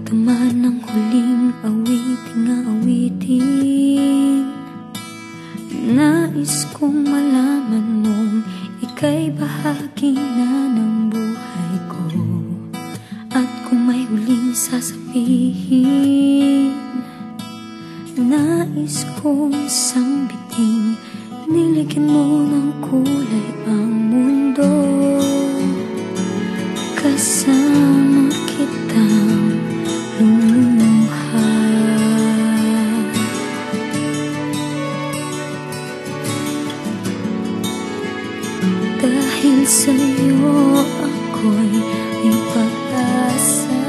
ka man ang huling awiting nais kong malaman mong ika'y bahagi na ng buhay ko. At kung may huling sasabihin, nais kong isang biting nilagyan mo ng kulay ang mundo. Kasama kitang lumuha. Dahil sa'yo ako'y may pag-asa.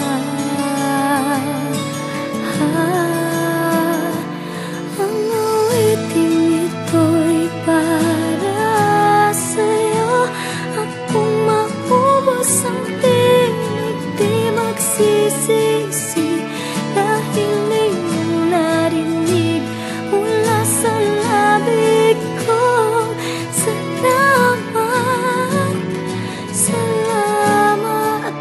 Ang awiting ito'y para sa'yo. At kung maubos ang tinig, di magsisisi. Dahil iyong narinig mula sa labig ko. Salamat, salamat,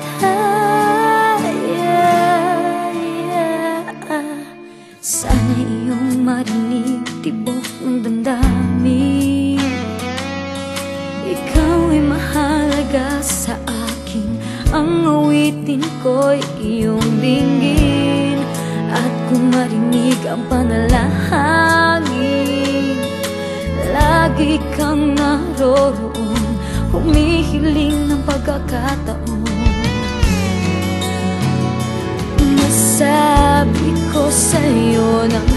sana iyong marinig tibok ng damdamin. Ikaw ay mahalaga sa akin. Ang awitin ko'y iyong dinggin. At kung marinig ang panalangin, lagi kang naroroon, humihiling ng pagkakataon. Masabi ko sa'yo ng